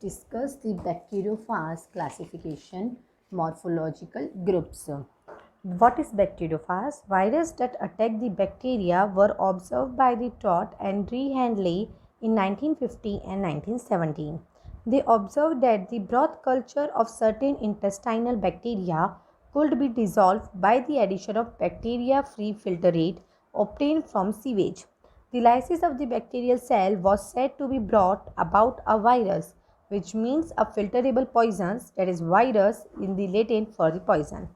Discuss the bacteriophage classification, morphological groups. What is bacteriophage? Viruses that attack the bacteria were observed by the Todd and Handley in 1950 and 1917. They observed that the broth culture of certain intestinal bacteria could be dissolved by the addition of bacteria-free filtrate obtained from sewage. The lysis of the bacterial cell was said to be brought about a virus, which means a filterable poison, that is virus in the Latin for the poison.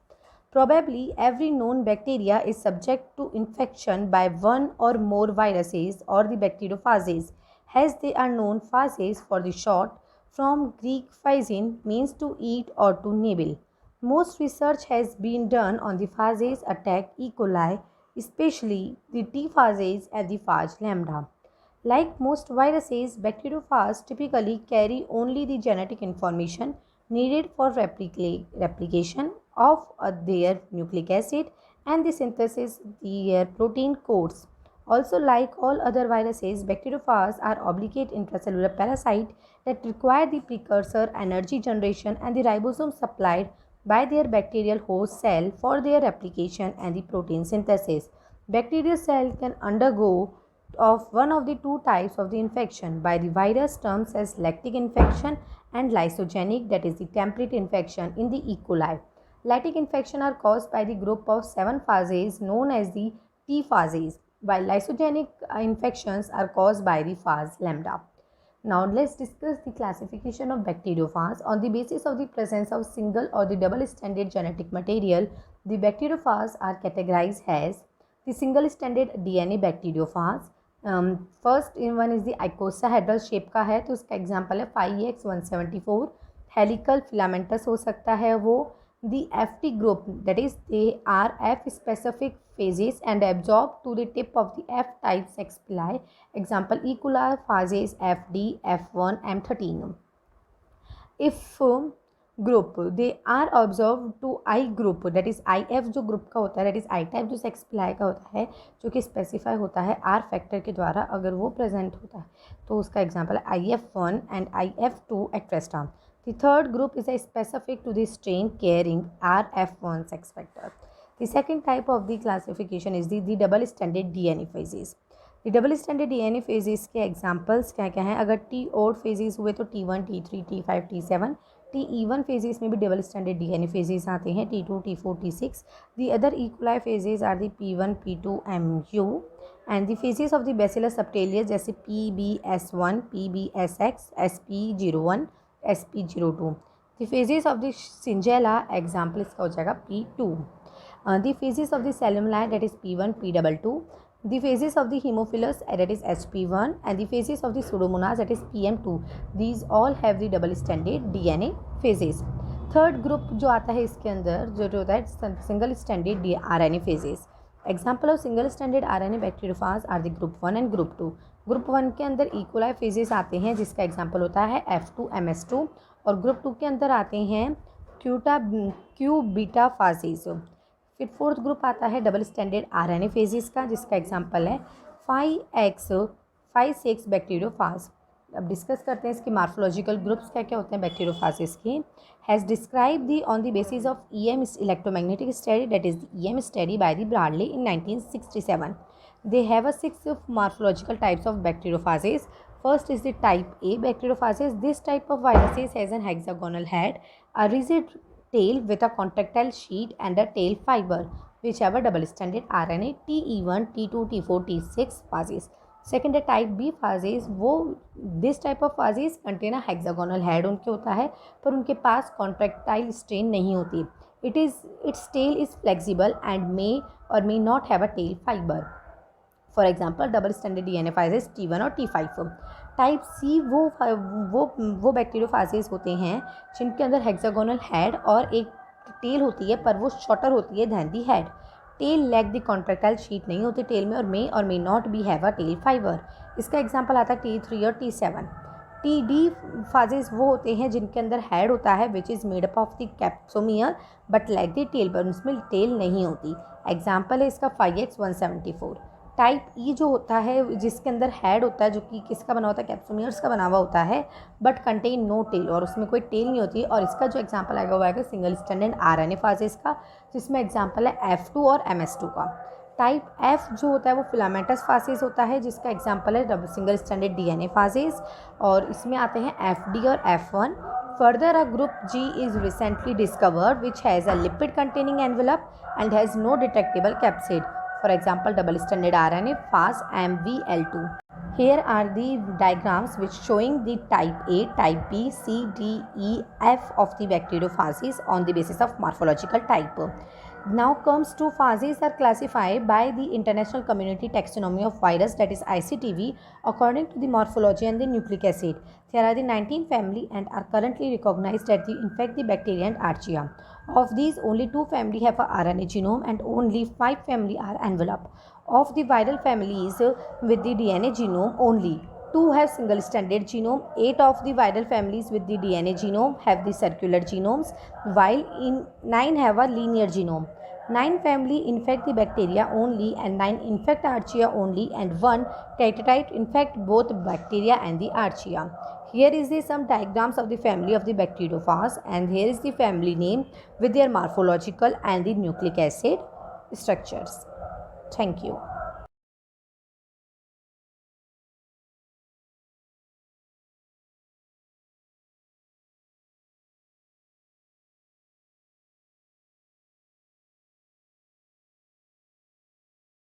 Probably every known bacteria is subject to infection by one or more viruses or the bacteriophages, as they are known phages for the short from Greek phagein means to eat or to nibble. Most research has been done on the phages attack E. coli, especially the T phages and the phage lambda. Like most viruses, bacteriophages typically carry only the genetic information needed for replication of their nucleic acid and the synthesis their protein codes. Also, like all other viruses, bacteriophages are obligate intracellular parasites that require the precursor energy generation and the ribosome supplied by their bacterial host cell for their replication and the protein synthesis. Bacterial cell can undergo of one of the two types of the infection by the virus terms as lactic infection and lysogenic, that is the temperate infection in the E. coli. Lactic infection are caused by the group of 7 phages known as the T phages, while lysogenic infections are caused by the phage lambda. Now let's discuss the classification of bacteriophages. On the basis of the presence of single or the double stranded genetic material, the bacteriophages are categorized as the single stranded DNA bacteriophage. First one is the आइकोसाहेड्रल shape का है, तो उसका example है 5X174. Helical filamentous हो सकता है वो. The FT group, that is they are F specific phases and absorb to the tip of the F type sex pili. Example E. coli phases FD, F1, M13. If group they are observe to I group, that is IF जो group का होता है, that is I type जो sex pili का होता है, जो कि स्पेसिफाई होता है R फैक्टर के द्वारा, अगर वो प्रेजेंट होता है तो उसका एग्जांपल है IF1 एंड IF2 एक्ट्रेस्टा. The third group is specific to the strain carrying RF1 sex factor. The second type of the classification is the double standard DNA phages. The double standard DNA phages के examples क्या क्या हैं? अगर T odd phases हुए तो T1, T3, T5, T7. T1 phases में भी double standard DNA phases आते हैं, T2, T4, T6. The other E. coli phases are the P1, P2, MU and the phases of the Bacillus subtilis जैसे PBS1, PBSX, SP01, SP02. The phases of the Shigella example इसका हो जाएगा P2. The phases of the Salmonella, that is P1, P22. The phases of the Haemophilus, that is HP1, and the phases of the Pseudomonas, that is PM2. These all have the double stranded DNA phases. Third group जो आता है इसके अंदर जो होता है single standard RNA phases. Example of single standard RNA bacteriophage are the group 1 and group 2. Group 1 के अंदर E. coli phases आते हैं, जिसका एग्जाम्पल होता है F2, MS2, और ग्रुप 2 के अंदर आते हैं Q बीटा phases. फिर फोर्थ ग्रुप आता है डबल स्टैंडर्ड RNA फेजेस का, जिसका एग्जांपल है 5X56 बैक्टीरियोफाज. अब डिस्कस करते हैं इसके मार्फोलॉजिकल ग्रुप्स क्या क्या होते हैं बैक्टीरियोफाजेस के. Has describe the on the basis of EM electromagnetic study, that is the EM study by the Bradley in 1967. They have 6 morphological types of bacteriophages. First is the type A bacteriophages. This type of viruses has an hexagonal head, a rigid tail with a contractile sheet and a tail fiber, which have a double stranded RNA TE1, T2, T4, T6 phases. Second है type B phases. वो this type of phases contain a hexagonal head उनके होता है, पर उनके पास contractile strain नहीं होती. Its tail is flexible and may or may not have a tail fiber. For example double standard DNA phases T1 और T5. Type C वो बैक्टीरियोफाजेस होते हैं जिनके अंदर हेक्सागोनल हेड और एक टेल होती है, पर वो शॉर्टर होती है than the head. Tail lack the contractile sheath नहीं होती टेल में, और may not be have a tail fiber. इसका एग्जाम्पल आता है T3 और T7. TD फाजेस वो होते हैं जिनके अंदर हेड होता है which is made up of the capsomere but lack the tail, पर उसमें टेल नहीं होती. एग्जाम्पल है इसका 5X174. टाइप ई जो होता है जिसके अंदर हेड होता है जो कि किसका बना होता है, कैप्सोमियर्स का बना हुआ होता है, बट कंटेन नो टेल, और उसमें कोई टेल नहीं होती। और इसका जो एग्जांपल आएगा वो आएगा सिंगल स्टैंडर्ड आरएनए फाजेस का, जिसमें एग्जांपल है F2 और MS2 का। टाइप एफ जो होता है वो फिलामेंटस फासेस होता है, जिसका एग्जांपल है double single standard DNA phases, और इसमें आते हैं FD और F1। Further a group G is recently discovered which has a lipid containing envelope and has no detectable capsid, for example double stranded RNA fast MVL2. Here are the diagrams which showing the type A, type B, C, D, E, F of the bacteriophages on the basis of morphological type. Now comes to phases are classified by the International Community Taxonomy of Virus, that is ICTV, according to the morphology and the nucleic acid. There are the 19 family and are currently recognized that they infect the bacteria and archaea. Of these, only 2 family have a RNA genome and only 5 family are enveloped. Of the viral families with the DNA genome, only 2 have single stranded genome. 8 of the viral families with the DNA genome have the circular genomes, while 9 have a linear genome. 9 family infect the bacteria only and 9 infect archaea only, and 1 tetratype infect both bacteria and the archaea. Here is the some diagrams of the family of the bacteriophage, and here is the family name with their morphological and the nucleic acid structures. Thank you.